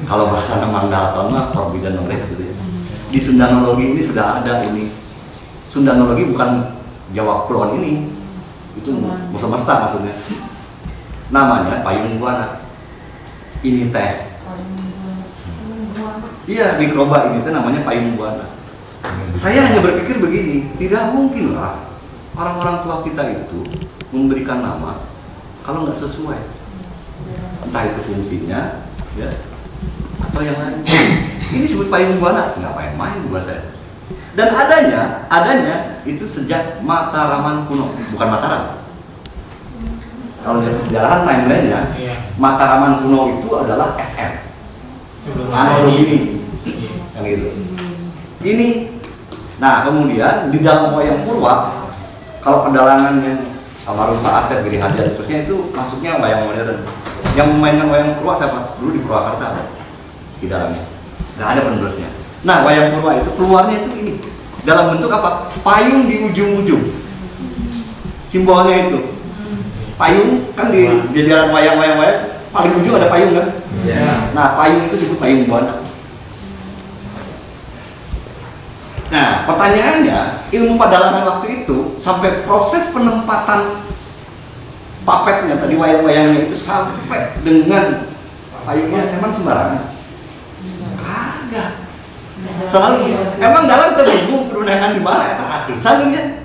Kalau bahasa Mang Dalton mah forbidden knowledge gitu ya. Di Sundanologi ini sudah ada ini. Sundanologi bukan Jawa Kulon ini. Itu semesta maksudnya. Namanya payung buana. Ini teh. Iya, mikroba ini teh namanya payung buana. Saya hanya berpikir begini, tidak mungkinlah orang-orang tua kita itu memberikan nama kalau nggak sesuai. Entah itu fungsinya, ya, atau yang lain. Ini disebut payung buana, nggak main-main buat saya. Dan adanya itu sejak Mataraman kuno, bukan Mataram. Kalau lihat sejarahan timeline-nya, Mataraman kuno itu adalah SM, Ano Domini, yang gitu. Ini, nah kemudian di dalam wayang Purwa, kalau pedalangan yang almarhum Pak Asep, Giri Hajar, seterusnya itu masuknya wayang modern. Yang memainkan wayang Purwa siapa? Dulu di Purwakarta ada di dalamnya, nggak ada penerusnya. Nah, wayang Purwa itu keluarnya itu ini dalam bentuk apa? Payung di ujung-ujung. Simbolnya itu payung kan di jajaran wayang-wayang paling ujung ada payung kan? Yeah. Nah, payung itu disebut payung buana. Nah, pertanyaannya, ilmu pedalangan waktu itu sampai proses penempatan papetnya tadi wayang-wayangnya itu sampai dengan payungnya emang sembarangan? Kagak. Selalu emang dalam terbingung perundangan di mana ya teratur salingnya.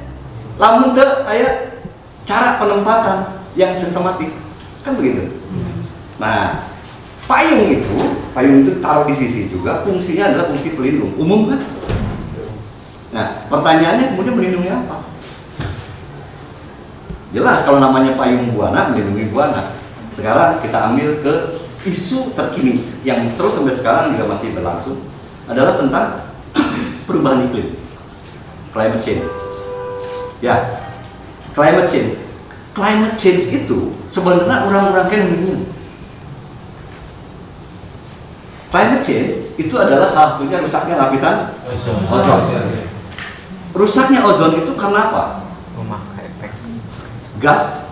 Lamun teu aya cara penempatan yang sistematik. Kan begitu. Nah, payung itu taruh di sisi juga fungsinya adalah fungsi pelindung umum kan? Nah, pertanyaannya kemudian melindungi apa? Jelas kalau namanya payung buana, melindungi buana. Sekarang kita ambil ke isu terkini yang terus sampai sekarang juga masih berlangsung adalah tentang perubahan iklim, climate change. Ya, climate change. Climate change itu sebenarnya orang-orang kan bingung. Climate change itu adalah salah satunya rusaknya lapisan ozon. Rusaknya ozon itu karena apa? Gas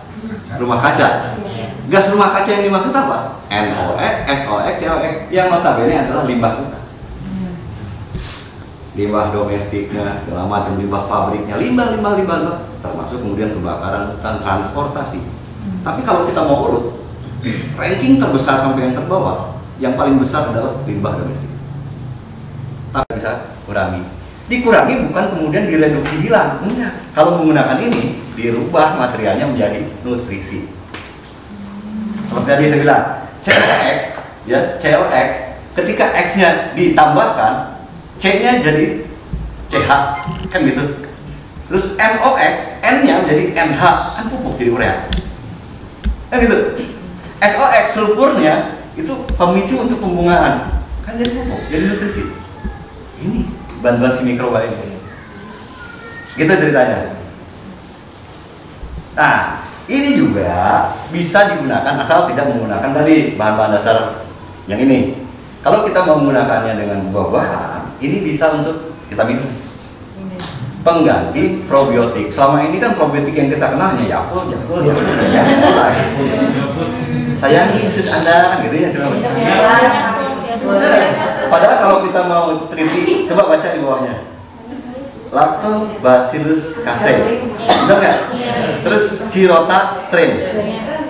rumah kaca. Gas rumah kaca yang dimaksud apa? NOx, SOx, COx yang notabene adalah limbah kita. Limbah domestiknya, segala macam limbah pabriknya, limbah, termasuk kemudian kebakaran hutan, transportasi. Tapi kalau kita mau urut, ranking terbesar sampai yang terbawah, yang paling besar adalah limbah domestik. Tapi bisa dikurangi bukan kemudian direduksi hilang, enggak. Kalau menggunakan ini, dirubah materialnya menjadi nutrisi. Seperti tadi saya bilang, COX, ketika X-nya ditambahkan, C-nya jadi CH, kan gitu. Terus NOx, N-nya jadi NH, kan pupuk jadi urea. Kan gitu. SOx, sulfurnya itu pemicu untuk pembungaan, kan jadi pupuk, jadi nutrisi. Ini bantuan si mikroba ini. Gitu ceritanya. Nah, ini juga bisa digunakan asal tidak menggunakan tadi bahan-bahan dasar yang ini. Kalau kita mau menggunakannya dengan buah-buahan, ini bisa untuk kita minum. Pengganti probiotik. Selama ini kan probiotik yang kita kenal hanya Yakult. Sayangi usus Anda, gitu ya sebenarnya. Padahal kalau kita mau teliti, coba baca di bawahnya. Lactobacillus casei, benar nggak? Terus Sirota strain,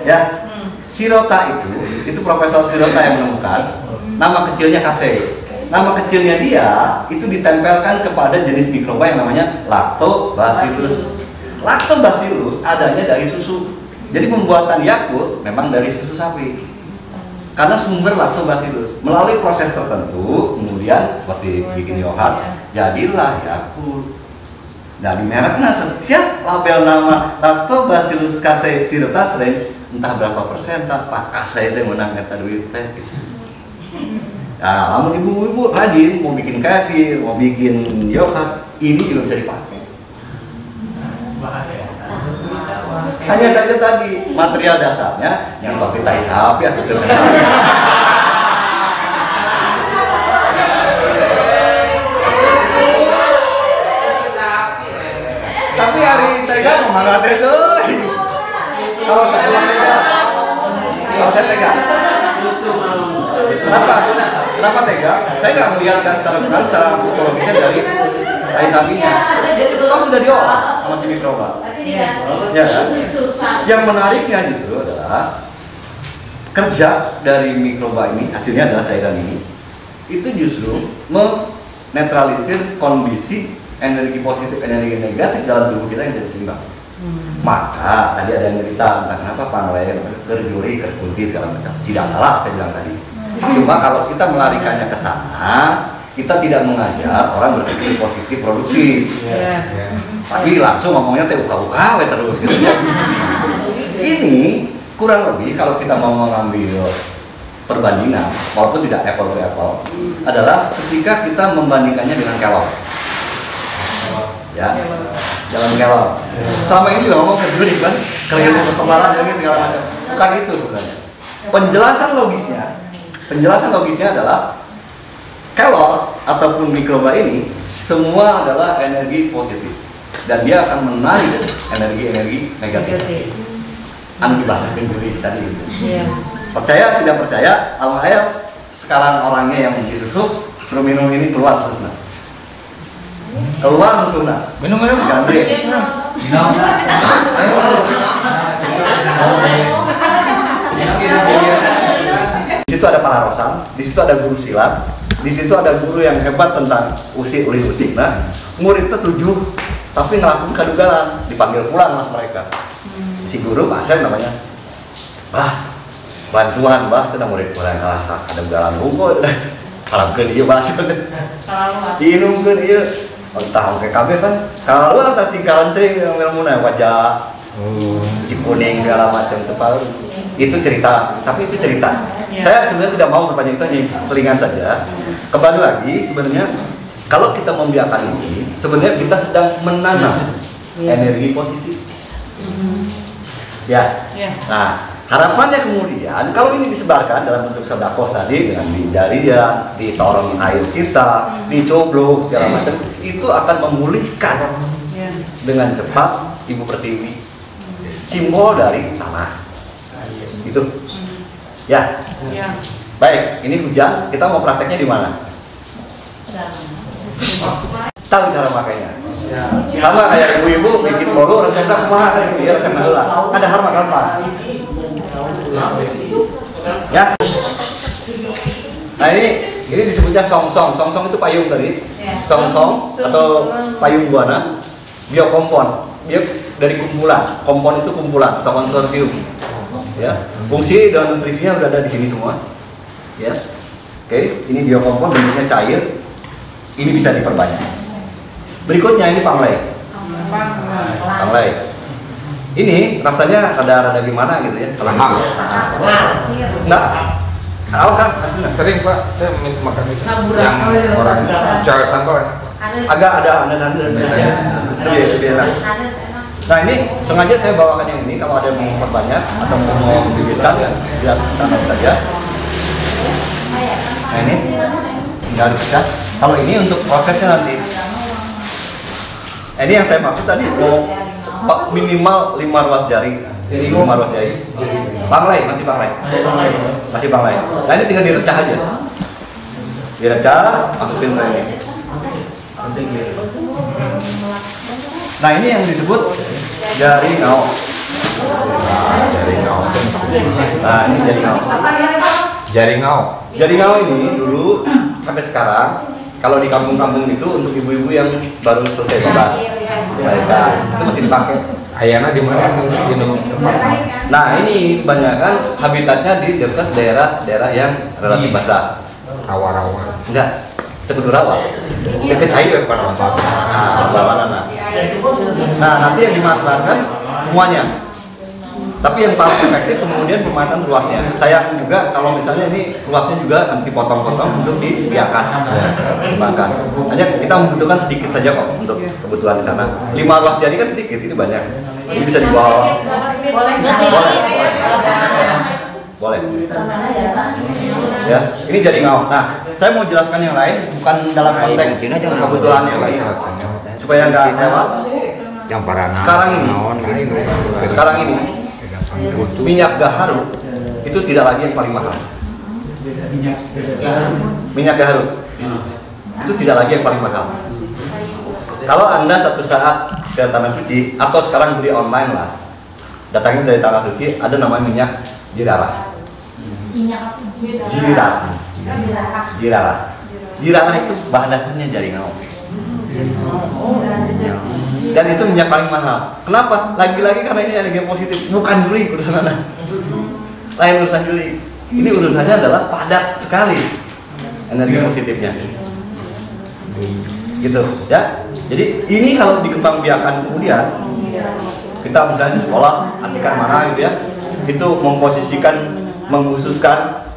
ya. Sirota itu Profesor Sirota yang menemukan. Nama kecilnya casei. Nama kecilnya dia itu ditempelkan kepada jenis mikroba yang namanya Lactobacillus. Lactobacillus adanya dari susu. Jadi pembuatan Yakult memang dari susu sapi. Karena sumber Lactobacillus melalui proses tertentu, kemudian seperti bikin yogurt, jadilah Yakult. Nah, di mereknya siap label nama Lactobacillus casei Sirota strain, entah berapa persen, Pak casei itu menang eta duit teh. Nah, namun ibu-ibu rajin mau bikin kefir, mau bikin yogurt, ini juga bisa dipakai. Hanya saja tadi material dasarnya yang pakai tai sapi atau ketenang. Tapi hari tega mana itu? Kalau saya pegang, Kenapa? Kenapa tega? Saya nggak melihat secara psikologisnya dari air sapinya. Kau sudah diolah sama si mikroba. Ya kan? Yang menariknya justru adalah kerja dari mikroba ini, hasilnya adalah cairan ini, itu justru menetralisir kondisi energi positif, energi negatif dalam tubuh kita yang tidak seimbang. Maka tadi ada yang cerita tentang kenapa panglaya, kerjuri, kerkunti segala macam. Tidak salah saya bilang tadi. Cuma kalau kita melarikannya ke sana, kita tidak mengajar orang berpikir positif, produktif. Tapi langsung ngomongnya teh uka-uka terus gitu ya. Ini kurang lebih kalau kita mau mengambil perbandingan, walaupun tidak apple to apple, adalah ketika kita membandingkannya dengan kelor. Ya, jalan kelor. Selama ini juga ngomong kerjuri kan, kerja perkembangan dan segala macam. Bukan itu sebenarnya. Penjelasan logisnya adalah kelor ataupun mikroba ini semua adalah energi positif dan dia akan menarik energi negatif. Anu dibahasakan dulu tadi itu. Percaya tidak percaya, ayat sekarang orangnya yang disusuk suruh minum ini keluar susuna. Minum ganti. Di situ ada para rosan, di situ ada guru silat, di situ ada guru yang hebat tentang ulin usik. Nah, muridnya 7, tapi ngelakuin kadugalan, dipanggil pulang mas mereka. Si guru Pak Asep namanya, bantuan sudah murid pulang kadugalan hukum, haramkan dia diinumkan dia, entah oke kabeh kan, kalau ada tingkalan cering yang ilmunya wajah, cipuning segala macam tepal. Itu cerita, tapi itu cerita. Saya sebenarnya tidak mau berpanjang itu, selingan saja. Kembali lagi, sebenarnya kalau kita membiarkan ini, sebenarnya kita sedang menanam energi positif. Ya. Nah, harapannya kemudian kalau ini disebarkan dalam bentuk sedekah tadi dengan dijarian, ditorong air kita, dicoblok segala macam, itu akan memulihkan dengan cepat Ibu Pertiwi. Simbol dari tanah. Itu. Ya. Baik, ini hujan. Kita mau prakteknya di mana? Tahu cara makainya. Sama kayak ibu-ibu bikin bolu resepnya kumaha gitu ya, resep heula. Ada harma gampang. Ya. Nah, ini disebutnya songsong. Songsong itu payung tadi. Songsong atau payung buana biokompon. Dia dari kumpulan. Kompon itu kumpulan atau konsorsium. Ya, fungsi dan nutrisinya sudah ada di sini semua. Ya, oke, ini biokompon bentuknya cair. Ini bisa diperbanyak. Berikutnya ini panglay. Ini rasanya rada gimana gitu ya? Kalau enggak, kalau kan sering Pak, saya makan itu yang orang cewek sambal agak ada lebih enak. Nah, ini sengaja saya bawakan yang ini. Kalau ada yang mau perbanyak atau mau bibitkan, lihat tanam saja. Nah, ini tinggal dipecah. Kalau ini untuk prosesnya nanti. Ini yang saya maksud tadi minimal 5 ruas jari. 5 ruas jari. Masih panglay. Nah, ini tinggal direcah aja. Direcah, masukin ke ini. Nah, ini yang disebut jari ngau. Nah, ini jari ngau. Jari ngau ini dulu sampai sekarang kalau di kampung-kampung itu untuk ibu-ibu yang baru selesai babat, mereka itu masih dipakai. Ayana di mana? Nah, ini kebanyakan habitatnya di dekat daerah-daerah yang relatif basah. Rawa-rawa. Enggak. Kudu rawa. Dekat cair pada Nah, nanti yang dimanfaatkan semuanya. Tapi yang paling efektif kemudian pemanfaatan ruasnya. Sayang juga kalau misalnya ini ruasnya juga nanti potong-potong untuk dibiarkan, dikembangkan. Hanya kita membutuhkan sedikit saja kok untuk kebutuhan di sana. 5 ruas jadi kan sedikit, ini banyak. Ini bisa dibawa. Boleh. Ya, ini jadi ngau. Nah, saya mau jelaskan yang lain, bukan dalam konteks kebutuhan yang lain, supaya nggak lewat. Yang para sekarang ini minyak gaharu itu tidak lagi yang paling mahal. Minyak gaharu. Itu tidak lagi yang paling mahal. Kalau Anda satu saat ke Tanah Suci atau sekarang beli online lah, datangnya dari Tanah Suci, ada namanya minyak jirarah. Jirarah itu bahan dasarnya jaringau. Dan itu minyak paling mahal. Kenapa? Lagi-lagi karena ini energi positif, bukan juli urusan Anda. Lain urusan juli. Ini urusannya adalah padat sekali energi positifnya. Gitu ya. Jadi ini kalau dikembangbiakan kemudian kita misalnya di sekolah artikan mana gitu ya, itu memposisikan, mengkhususkan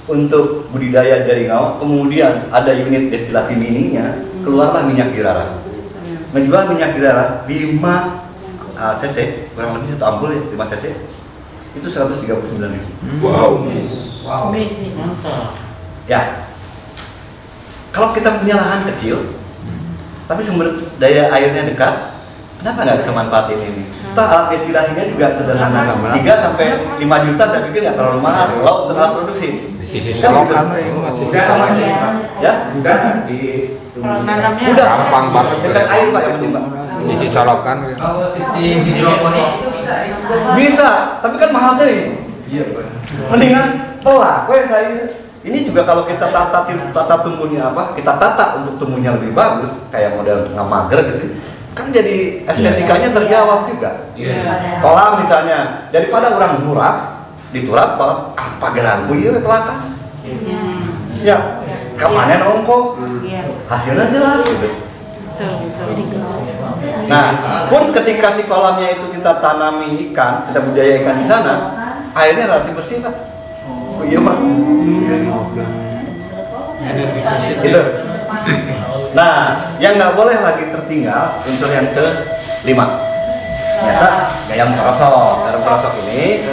untuk budidaya jaringau, kemudian ada unit destilasi mininya, keluarlah minyak jirarah. Menjual minyak jirarah 5 cc, kurang lebih 1 ampul ya, 5 cc itu 139.000. Wow. Mantap. Ya, kalau kita punya lahan kecil tapi sumber daya airnya dekat, kenapa nggak kita manfaatin ini? Toh alat destilasinya juga sederhana, 3 sampai 5 juta saya pikir nggak terlalu mahal kalau untuk alat produksi. Di sisi selokan itu masih Ya, udah di udah gampang banget. dekat air Pak yang penting Pak. Sisi selokan. Kalau sistem hidroponik itu bisa. Bisa, tapi kan mahal deh. iya Pak. Mendingan pelah, saya. Ini juga kalau kita tata tumbuhnya apa? Kita tata untuk tumbuhnya lebih bagus, kayak model ngamager gitu. Kan jadi estetikanya terjawab juga. Kolam misalnya, daripada orang murah diturap apa gerangu ieu pelakan. Ya, kapanen ongko. Hasilnya jelas gitu. Nah, pun ketika si kolamnya itu kita tanami ikan, kita budidaya ikan di sana, airnya relatif bersih Pak. Oh iya Pak. Gitu. Nah, yang nggak boleh lagi tertinggal unsur yang ke-5. Ternyata garam kerosok ini.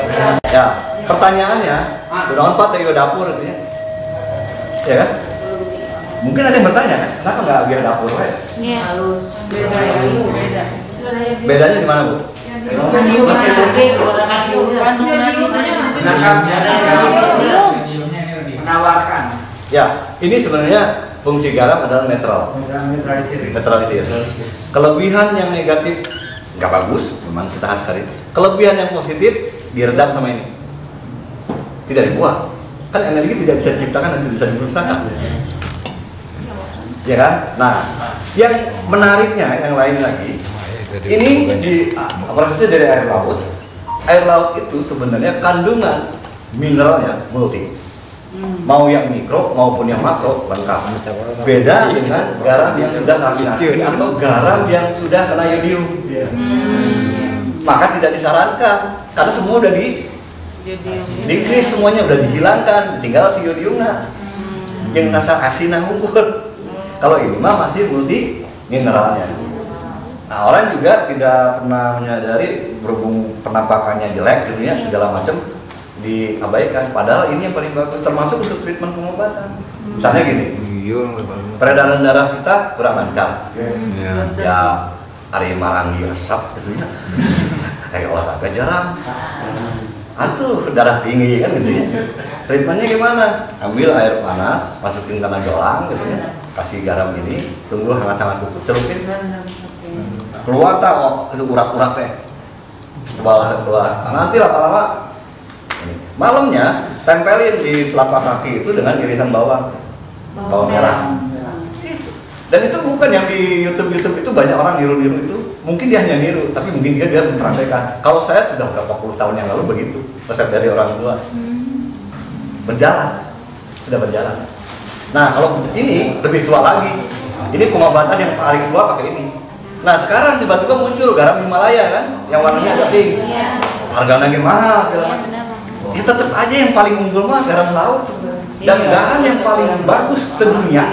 Ya, pertanyaannya, udah Pak teh dapur gitu ya. Ya kan? Mungkin ada yang bertanya, kenapa nggak biar dapur ya? Halus. Beda. Bedanya di mana Bu? Menawarkan. Ya, ini sebenarnya fungsi garam adalah netral, netralisir. Kelebihan yang negatif nggak bagus, memang kita harus cari. Kelebihan yang positif diredam sama ini, tidak dibuang. Kan energi tidak bisa diciptakan dan tidak bisa dirusakan. Ya kan? Nah, yang menariknya yang lain lagi, ini di prosesnya dari air laut. Air laut itu sebenarnya kandungan mineralnya multi. Mau yang mikro maupun yang makro lengkap. Beda dengan garam yang sudah rafinasi atau garam yang sudah kena yodium. Maka tidak disarankan karena semua udah dikris, semuanya udah dihilangkan, tinggal si yodiumnya yang rasa asinah unggul. Kalau ini mah masih multi mineralnya. Nah, orang juga tidak pernah menyadari berhubung penampakannya jelek gitu ya, segala macam diabaikan. Padahal ini yang paling bagus termasuk untuk treatment pengobatan. Misalnya gini, peredaran darah kita kurang lancar. Ya, hari marangi resep gitu ya. Kayak olahraga jarang. Atuh darah tinggi kan gitu ya. Treatmentnya gimana? Ambil air panas, masukin kena gelang gitu ya. Kasih garam ini, tunggu hangat-hangat cukup, celupin. Keluar tak, oh, itu urat-urat teh. Keluar. Nanti lama-lama malamnya tempelin di telapak kaki itu dengan irisan bawang merah. Dan itu bukan yang di YouTube itu banyak orang niru-niru itu. Mungkin dia hanya niru, tapi mungkin dia mempraktekkan. Kalau saya sudah berapa puluh tahun yang lalu begitu, resep dari orang tua. Sudah berjalan. Nah, kalau ini lebih tua lagi. Ini pengobatan yang paling tua pakai ini. Nah, sekarang tiba-tiba muncul garam Himalaya kan, yang warnanya agak pink. Harganya mahal segala macam. Ya tetap aja yang paling unggul mah garam laut. Dan garam yang paling bagus sedunia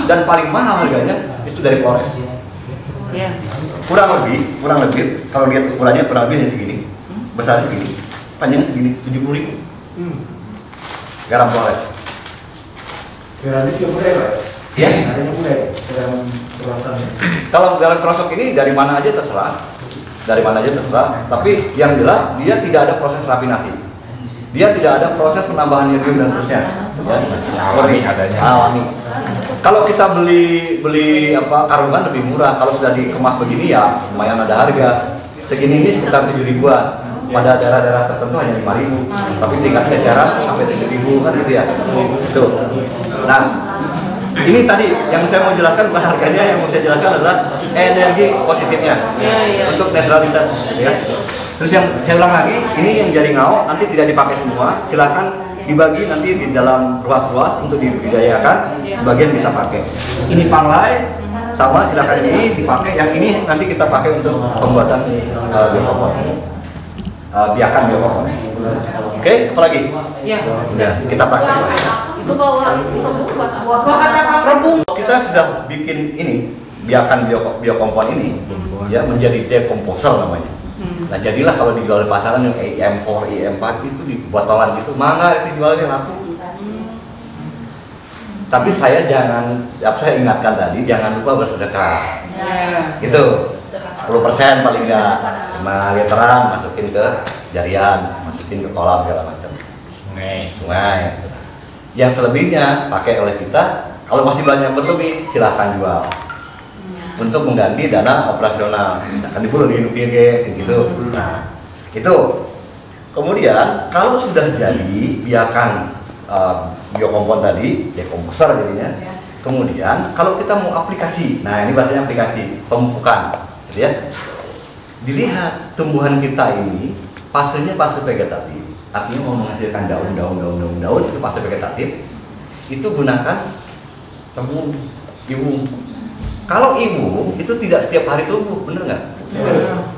dan paling mahal harganya itu dari Flores. Kurang lebih kalau lihat ukurannya kurang lebih segini, besarnya segini, panjangnya segini, 70.000. Garam Flores. Garam itu mulai Pak. Ya. Adanya mulai garam kerosok. Kalau garam kerosok ini dari mana aja terserah, tapi yang jelas dia tidak ada proses rafinasi. Dia tidak ada proses penambahan iridium dan seterusnya. Ya, Alami adanya. Alami. Kalau kita beli apa karungan lebih murah. Kalau sudah dikemas begini ya lumayan ada harga. Segini ini sekitar 7 ribuan. Pada daerah-daerah tertentu hanya 5.000, tapi tingkat eceran sampai 7.000 kan gitu ya. Itu. Nah, ini tadi yang saya mau jelaskan bukan harganya, yang mau saya jelaskan adalah energi positifnya untuk netralitas, ya. Terus yang saya ulang lagi, ini yang jaring ngau nanti tidak dipakai semua, silahkan dibagi nanti di dalam ruas-ruas untuk dibudidayakan, sebagian kita pakai. Ini panglai sama, silahkan ini dipakai, yang ini nanti kita pakai untuk pembuatan biopopon. Biakan biopopon. Oke, apa lagi? Ya. Udah, kita pakai. Itu bawa rebung. Kita sudah bikin ini biakan biokompon ini ya menjadi decomposer namanya. Nah jadilah kalau dijual di pasaran yang IM4, IM4 itu di botolan gitu, mangga itu jualnya laku. Tapi saya saya ingatkan tadi jangan lupa bersedekah. Gitu. 10% paling enggak, 5 literan masukin ke jarian, masukin ke kolam segala macam. Sungai. Yang selebihnya pakai oleh kita. Kalau masih banyak berlebih, silahkan jual untuk mengganti dana operasional. Akan dibulu kayak gitu. Nah, itu. Kemudian kalau sudah jadi biakan biokompon tadi, dekomposer jadinya. Kemudian kalau kita mau aplikasi, nah ini bahasanya aplikasi pemupukan. Gitu ya. Dilihat tumbuhan kita ini fasenya fase vegetatif, artinya mau menghasilkan daun itu fase vegetatif. Itu gunakan tabung ibung. Kalau ibung itu tidak setiap hari tumbuh, bener nggak?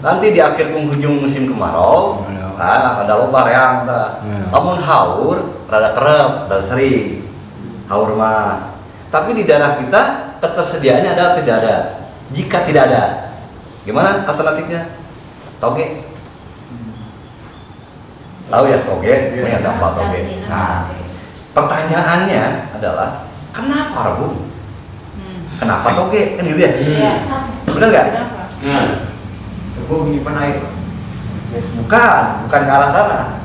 Nanti di akhir penghujung musim kemarau, ada loba reang, namun haur, rada kerep, rada sering haur mah. Tapi di daerah kita ketersediaannya ada atau tidak ada? Jika tidak ada, gimana alternatifnya? Toge. Tahu ya toge? Ini ada apa toge? Nah, pertanyaannya adalah kenapa rebung? Kenapa toge? Kan gitu ya? Benar nggak? Rebung menyimpan air. Bukan ke arah sana.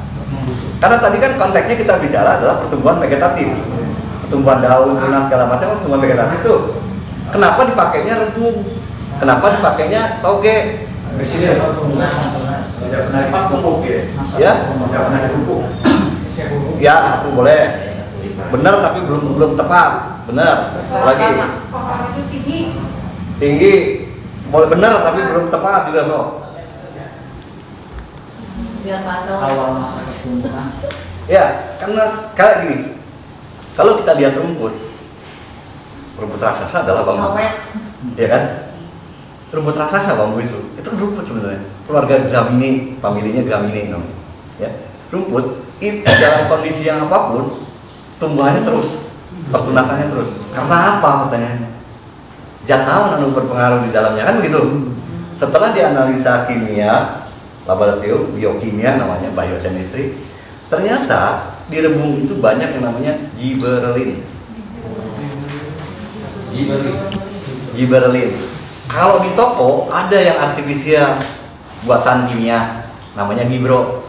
Karena tadi kan konteksnya kita bicara adalah pertumbuhan vegetatif, pertumbuhan daun, tunas segala macam pertumbuhan vegetatif tuh. Kenapa dipakainya rebung? Kenapa dipakainya toge? Di sini tidak pernah dipupuk ya. Ya? Tidak pernah dipupuk. Ya satu boleh. Benar tapi belum tepat. Benar. Lagi. Tinggi. Boleh benar tapi belum tepat juga so. Awal masa pertumbuhan. Ya, karena kayak gini. Kalau kita lihat rumput raksasa adalah bambu. Ya kan? Rumput raksasa bambu itu kan rumput sebenarnya. Keluarga Gramineae, familinya Gramineae namanya. Ya. Rumput itu dalam kondisi yang apapun tumbuhannya terus, pertunasannya terus. Karena apa katanya? Zat naon anu berpengaruh di dalamnya kan begitu. Setelah dianalisa kimia, laboratorium biokimia namanya biochemistry, ternyata di rebung itu banyak yang namanya gibberellin. Gibberellin. Kalau di toko ada yang artifisial buatan kimia namanya Gibro.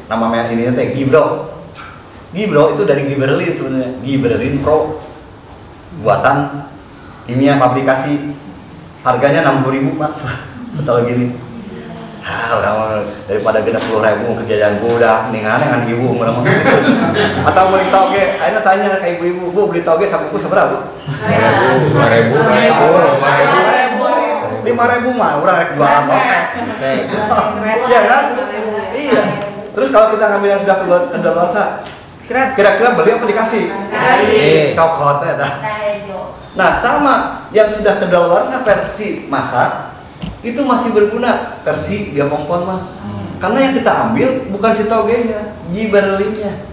Nama merek ini teh Gibro. Gibro itu dari gibberellin sebenarnya. Gibberellin Pro. Buatan kimia pabrikasi. Harganya 60.000 Mas. Betul gini. Daripada 60.000 kejadian gue udah mendingan dengan ibu atau beli toge, akhirnya tanya ke ibu-ibu, bu beli toge sakuku seberapa? 5.000 mah udah rek jualan toge. Iya kan? Iya. Terus kalau kita ngambil yang sudah kedaluarsa, kira-kira beli apa dikasih? Coklat ya dah. Nah sama yang sudah kedaluarsa versi masak itu masih berguna versi biokompon mah. Karena yang kita ambil bukan si togenya, gibberellinnya.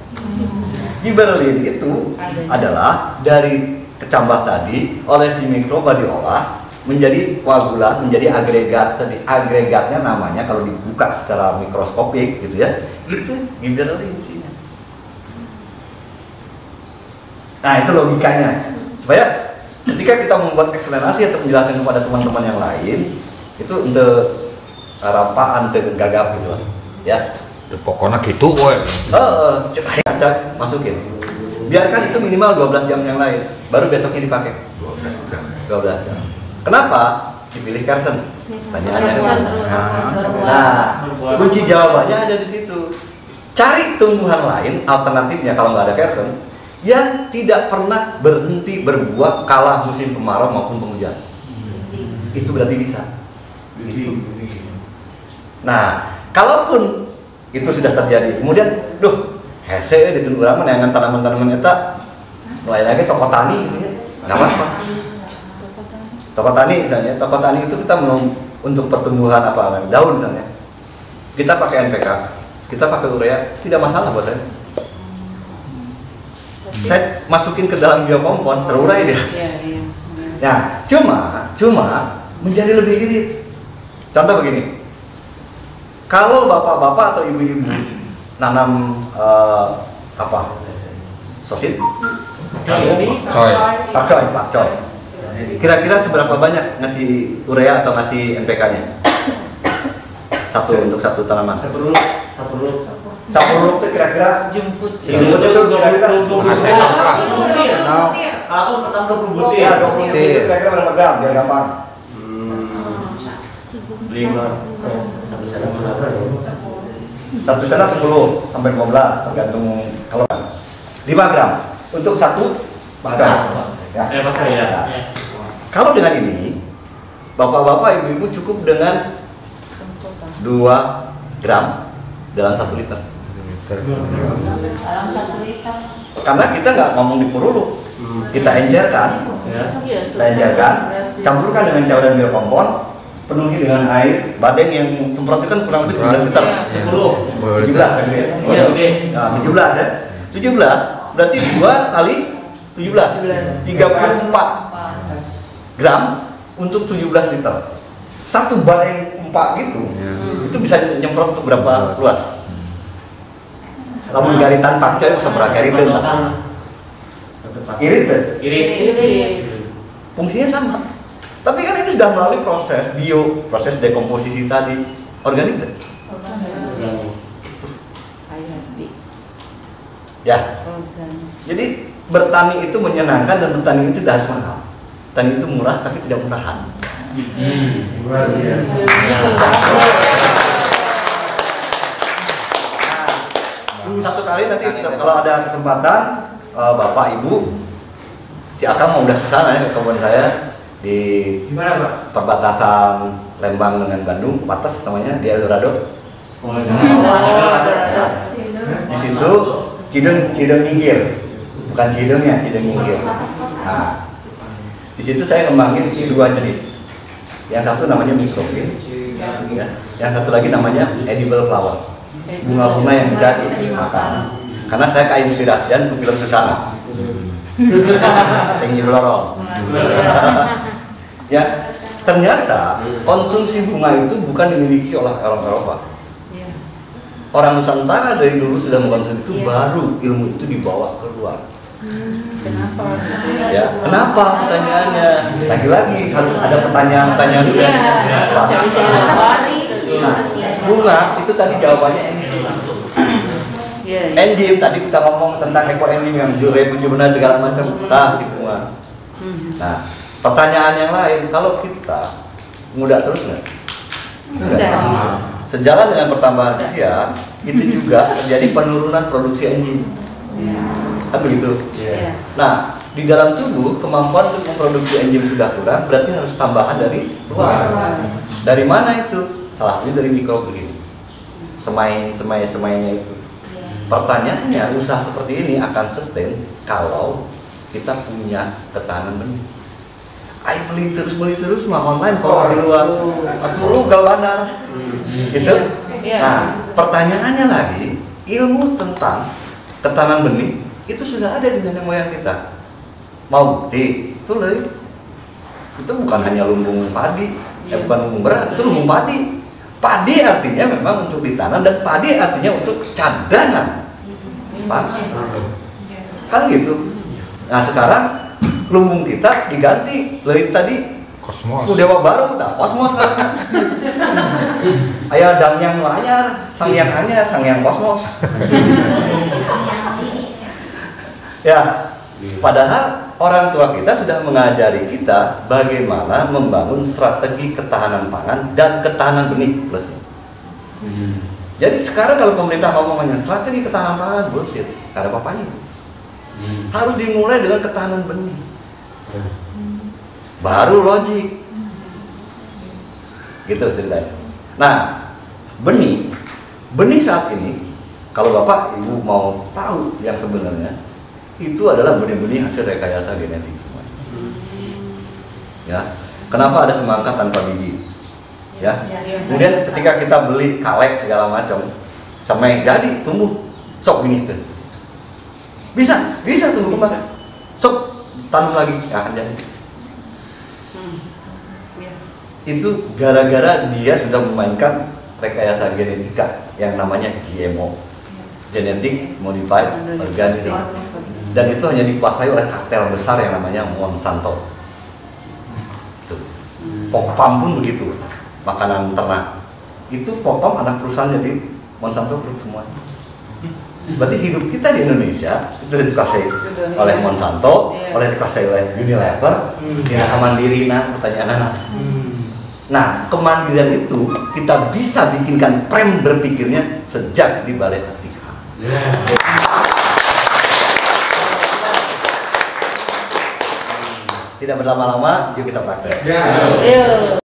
Gibberellin itu adalah dari kecambah tadi oleh si mikroba diolah menjadi koagulan, menjadi agregat. Tadi agregatnya namanya kalau dibuka secara mikroskopik gitu ya, itu gibberellin isinya. Nah itu logikanya. Supaya ketika kita membuat eksplanasi atau penjelasan kepada teman-teman yang lain, itu untuk rampaan, untuk gagap gitu lah, ya. Pokoknya gitu, woy. Cek, masukin. Biarkan itu minimal 12 jam yang lain, baru besoknya dipakai. 12 jam. Kenapa dipilih Carson? Pertanyaannya. Nah, kunci jawabannya ada di situ. Cari tumbuhan lain alternatifnya kalau nggak ada Carson yang tidak pernah berhenti berbuah kala musim kemarau maupun penghujan. Itu berarti bisa. Nah, kalaupun itu sudah terjadi, kemudian, hese ditunggu lama dengan tanaman-tanaman itu, mulai lagi toko tani, gitu ya, nggak apa-apa. Toko tani misalnya, toko tani itu kita untuk pertumbuhan daun misalnya, kita pakai NPK, kita pakai urea, tidak masalah buat saya. Saya masukin ke dalam biokompon, terurai dia. Nah, cuma menjadi lebih irit. Contoh begini, kalau bapak-bapak atau ibu-ibu nanam sosit, pakcoy. Kira-kira seberapa banyak ngasih urea atau ngasih NPK-nya? Untuk satu tanaman. Satu ruluk itu kira-kira jemput itu kira-kira aku pertama 20 butir. Ya, 20 butir itu kira-kira berapa gram biar gampang? 5 Satu sana 10 sampai 15 tergantung kalau 5 gram untuk satu pakcoy. Ya. Kalau dengan ini, bapak-bapak, ibu-ibu cukup dengan 2 gram dalam 1 liter. Dalam 1 liter. Karena kita nggak ngomong di purulu, kita encerkan, campurkan dengan cairan biokompon, penuhi dengan air, badeng yang semprot itu kan kurang lebih 17 liter. 17 kan ya? Nah, 17 ya. 17 berarti 2 kali 17, 34 gram untuk 17 liter. Satu badeng empak gitu, itu bisa nyemprot untuk berapa luas? Lamun garitan pakcoy bisa berapa garitan? Irit. Fungsinya sama. Tapi kan ini sudah melalui proses dekomposisi tadi, organik. Ya. Jadi bertani itu menyenangkan dan bertani itu tidak harus mahal. Tani itu murah tapi tidak murahan. Luar biasa. Satu kali nanti kalau ada kesempatan Bapak Ibu Akang mau udah kesana ya ke kebun saya di perbatasan Lembang dengan Bandung, Pates namanya, di Eldorado. Di situ Cideng Nyinggir, bukan Cidengnya, Cideng Nyinggir. Nah, di situ saya kembangin 2 jenis. Yang satu namanya microgreen, ya. Yang satu lagi namanya edible flower, bunga-bunga yang bisa dimakan. Karena saya keinspirasian untuk film Susana, tinggi belorong. Ya, ternyata konsumsi bunga itu bukan dimiliki oleh orang Eropa. Orang Nusantara dari dulu sudah mengkonsumsi itu, baru ilmu itu dibawa keluar. Kenapa? Ya, kenapa pertanyaannya? Lagi-lagi harus ada pertanyaan-pertanyaan dulu. Nah, bunga itu tadi jawabannya enzim. Enzim tadi kita ngomong tentang ekoenzim yang benar segala macam, di bunga. Nah, pertanyaan yang lain, kalau kita muda terus nggak? Sejalan dengan pertambahan usia, itu juga terjadi penurunan produksi enzim. Kan begitu? Nah, di dalam tubuh kemampuan untuk memproduksi enzim sudah kurang, berarti harus tambahan dari luar. Dari mana itu? Salah satunya dari mikrogreen. Semai-semainya itu. Pertanyaannya, usaha seperti ini akan sustain kalau kita punya ketahanan benih. Ayo beli terus mah online kalau di luar atau galbanar gitu. Nah, pertanyaannya lagi, ilmu tentang ketahanan benih itu sudah ada di nenek moyang kita. Mau bukti? Itu bukan hanya lumbung padi, bukan lumbung beras, itu lumbung padi. Padi artinya memang untuk ditanam dan padi artinya untuk cadangan. Kan gitu. Nah, sekarang lumbung kita diganti dari tadi Kosmos. Itu dewa baru, tak kosmos kan? Ayah dang yang layar, sang yang hanya, sang yang kosmos. Ya, padahal orang tua kita sudah mengajari kita bagaimana membangun strategi ketahanan pangan dan ketahanan benih plusnya. Jadi sekarang kalau pemerintah ngomongnya strategi ketahanan pangan, bullshit, gak ada apa-apanya itu. Harus dimulai dengan ketahanan benih. Baru logik. Gitu ceritanya. Nah, benih saat ini, kalau Bapak Ibu mau tahu yang sebenarnya, itu adalah benih-benih hasil rekayasa genetik semua. Ya, kenapa ada semangka tanpa biji? Ya, kemudian ketika kita beli kalek segala macam, sampai jadi tumbuh, sok benih kan? Bisa tumbuh kembali, sok tanam lagi, akan jadi. Itu gara-gara dia sudah memainkan rekayasa genetika yang namanya GMO, Genetic Modified Organism, dan itu hanya dikuasai oleh kartel besar yang namanya Monsanto. Pokpam pun begitu, makanan ternak itu Pokpam anak perusahaan, jadi Monsanto Group semuanya. Berarti hidup kita di Indonesia itu dikuasai oleh Monsanto, dikuasai oleh Unilever, mandiri katanya anak-anak. Nah, kemandirian itu kita bisa bikinkan frame berpikirnya sejak di Balai Atika. Tidak berlama-lama, yuk kita praktek.